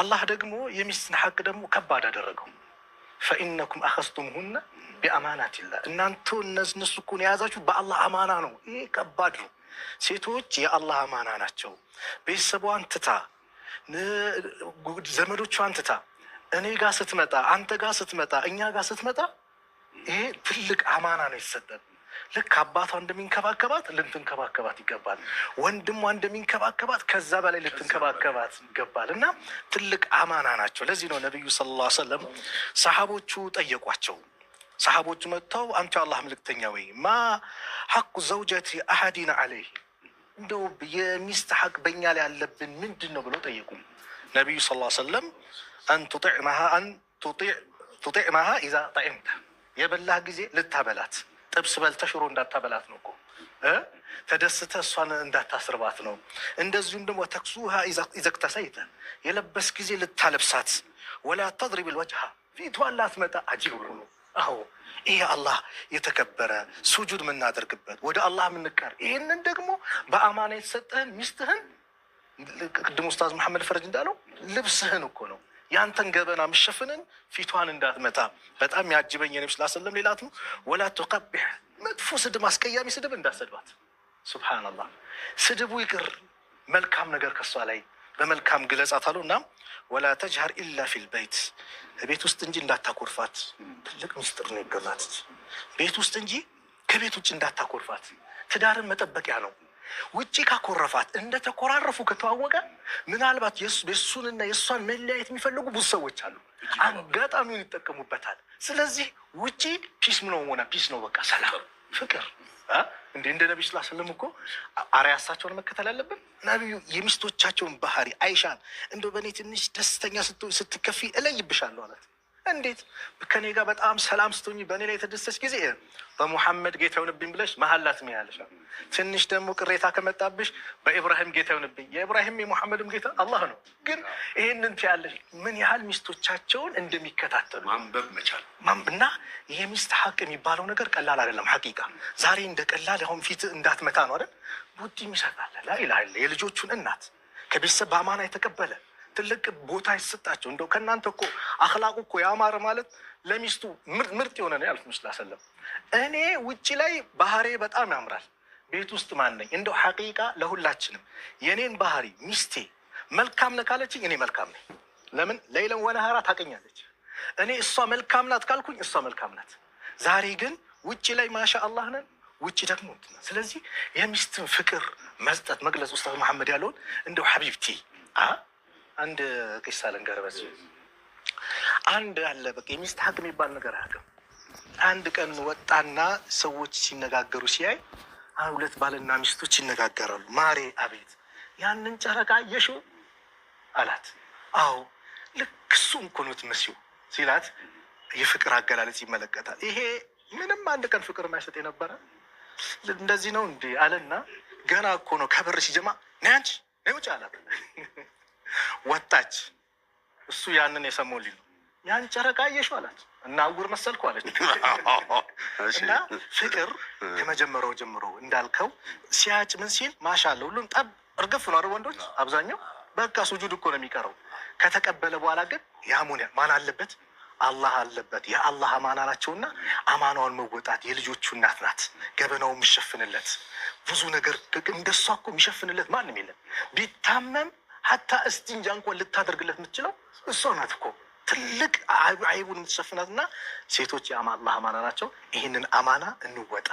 አላህ ደግሞ የሚስትን ሐቅ ደግሞ ከባድ አደረገው። ፈኢነኩም አኸዝቱሙሁነ ቢአማናቲላህ እናንተ እነሱ እኮ የያዛችሁት በአላህ አማና ነው። ይሄ ከባድ ነው። ሴቶች የአላህ አማና ናቸው። ቤተሰቧን ትታ ዘመዶቿን ትታ እኔ ጋር ስትመጣ፣ አንተ ጋር ስትመጣ፣ እኛ ጋር ስትመጣ ይሄ ትልቅ አማና ነው የተሰጠን። ልክ አባቷ እንደሚንከባከባት ልትንከባከባት ይገባል። ወንድሟ እንደሚንከባከባት ከዛ በላይ ልትንከባከባት ይገባል። እና ትልቅ አማና ናቸው። ለዚህ ነው ነቢዩ ሰለላሁ ዐለይሂ ወሰለም ሰሃቦቹ ጠየቋቸው። ሰሃቦቹ መጥተው አንተ አላህ መልእክተኛ ወይ ማ ሐቁ ዘውጀቲ አሐዲና ዐለይህ እንደው የሚስት ሐቅ በእኛ ላይ ያለብን ምንድን ነው ብለው ጠየቁ። ነቢዩ ሰለላሁ ዐለይሂ ወሰለም አን ቱጢዕናሃ ኢዛ ጠዒምተ የበላህ ጊዜ ልታበላት፣ ጥብስ በልተህ ሽሮ እንዳታበላት ነው እኮ ተደስተ እሷን እንዳታስርባት ነው። እንደዚሁም ደግሞ ተክሱሃ ኢዛ እክተሰይተ የለበስ ጊዜ ልታለብሳት፣ ወላ ተድሪብ ልወጅሃ ፊቷን ላትመጣ። አጂብ ነው። አዎ ይሄ አላህ የተከበረ ሱጁድ የምናደርግበት ወደ አላህ የምንቀር፣ ይህንን ደግሞ በአማና የተሰጠህን ሚስትህን ቅድም ኡስታዝ መሐመድ ፈረጅ እንዳለው ልብስህን እኮ ነው ያንተን ገበና ምሸፍንን ፊቷን እንዳትመጣ። በጣም ያጅበኝ የነብዩ ሰለላሁ ዐለይሂ ወሰለም ሌላት ነው ወላ ተቀቢህ መጥፎ ስድብ፣ አስቀያሚ ስድብ እንዳሰድባት። ሱብሃንአላህ ስድቡ ይቅር፣ መልካም ነገር ከሷ ላይ በመልካም ግለጻት አሉ። እና ወላ ተጅሀር ኢላ ፊል በይት ቤት ውስጥ እንጂ እንዳታኮርፋት። ትልቅ ምስጢር ነው ይገባት። ቤት ውስጥ እንጂ ከቤት ውጭ እንዳታኮርፋት። ትዳርን መጠበቂያ ነው። ውጪ ካኮረፋት እንደ ተኮራረፉ ከተዋወቀ ምናልባት የእሱንና የእሷን መለያየት የሚፈልጉ ብዙ ሰዎች አሉ። አጋጣሚውን ይጠቀሙበታል። ስለዚህ ውጪ ፒስ ነው ሆነ ፒስ ነው፣ በቃ ሰላም፣ ፍቅር እንደ ነቢ ስላ ስለም እኮ አርያሳቸውን መከተል አለብን። ነቢዩ የሚስቶቻቸውን ባህሪ አይሻን እንደው በእኔ ትንሽ ደስተኛ ስትከፊ እለይብሻለሁ አላት። እንዴት ከኔ ጋር በጣም ሰላም ስትሆኝ በእኔ ላይ የተደሰች ጊዜ በሙሐመድ ጌታ ይሁንብኝ ብለሽ መሀላት ነው ያለሽ። ትንሽ ደግሞ ቅሬታ ከመጣብሽ በኢብራሂም ጌታ ይሁንብኝ። የኢብራሂም የሙሐመድም ጌታ አላህ ነው። ግን ይሄንን ትያለሽ። ምን ያህል ሚስቶቻቸውን እንደሚከታተሉ ማንበብ መቻል እና የሚስት ሐቅ የሚባለው ነገር ቀላል አይደለም። ሐቂቃ ዛሬ እንደ ቀላል አሁን ፊት እንዳትመታ ነው አይደል? ቡጢ ይሰጣል። ላኢላሀ ኢላ የልጆቹን እናት ከቤተሰብ በአማና የተቀበለ ትልቅ ቦታ ይሰጣቸው። እንደው ከእናንተ እኮ አኽላቁ እኮ ያማረ ማለት ለሚስቱ ምርጥ የሆነ ነው ያልኩት መስላ ሰለም። እኔ ውጪ ላይ ባህሬ በጣም ያምራል፣ ቤት ውስጥ ማን ነኝ? እንደው ሐቂቃ ለሁላችንም የኔን ባህሪ ሚስቴ መልካም ነህ ካለችኝ እኔ መልካም ነኝ። ለምን ለይለን ወነሃራ ታቀኛለች። እኔ እሷ መልካም ናት ካልኩኝ እሷ መልካም ናት። ዛሬ ግን ውጪ ላይ ማሻ አላህ ነን፣ ውጪ ደግሞ እንትና። ስለዚህ የሚስትን ፍቅር መስጠት መግለጽ ኡስታዝ መሐመድ ያለውን እንደው ሐቢብቲ አንድ ቂሳ ልንገርህ። በዚህ አንድ አለ በቃ የሚስት ሐቅ የሚባል ነገር አያውቅም። አንድ ቀን ወጣና ሰዎች ሲነጋገሩ ሲያይ ሁለት ባልና ሚስቶች ይነጋገራሉ። ማሬ አቤት ያንን ጨረቃ አየሽው አላት። አዎ ልክ እሱን እኮ ነው የምትመስይው ሲላት የፍቅር አገላለጽ ይመለከታል። ይሄ ምንም አንድ ቀን ፍቅር የማይሰጥ የነበረ እንደዚህ ነው እንዴ አለና ገና እኮ ነው ከበር ሲጀማ ነይ አንቺ ነይ ውጭ አላት። ወጣች። እሱ ያንን የሰማው ሊሉ ያን ጨረቃ አየሽው አላት። እና አጉር መሰልኩ አለች። እና ፍቅር ከመጀመሪያው ጀምሮ እንዳልከው ሲያጭ ምን ሲል ማሻአላ ሁሉም ጠብ እርግፍ ነው አይደል? ወንዶች አብዛኛው በቃ ሱጁድ እኮ ነው የሚቀረው። ከተቀበለ በኋላ ግን ያሙን ማን አለበት? አላህ አለበት። የአላህ አማና ናቸውና አማናውን መወጣት የልጆቹ እናት ናት። ገበናው የሚሸፍንለት ብዙ ነገር እንደሷ እኮ የሚሸፍንለት ማንም የለም። ቢታመም ሀታ እስቲንጃ እንኳን ልታደርግለት የምትችለው እሷ ናት እኮ። ትልቅ አይቡን የምትሸፍናትና ሴቶች የአላህ አማና ናቸው። ይህንን አማና እንወጣ።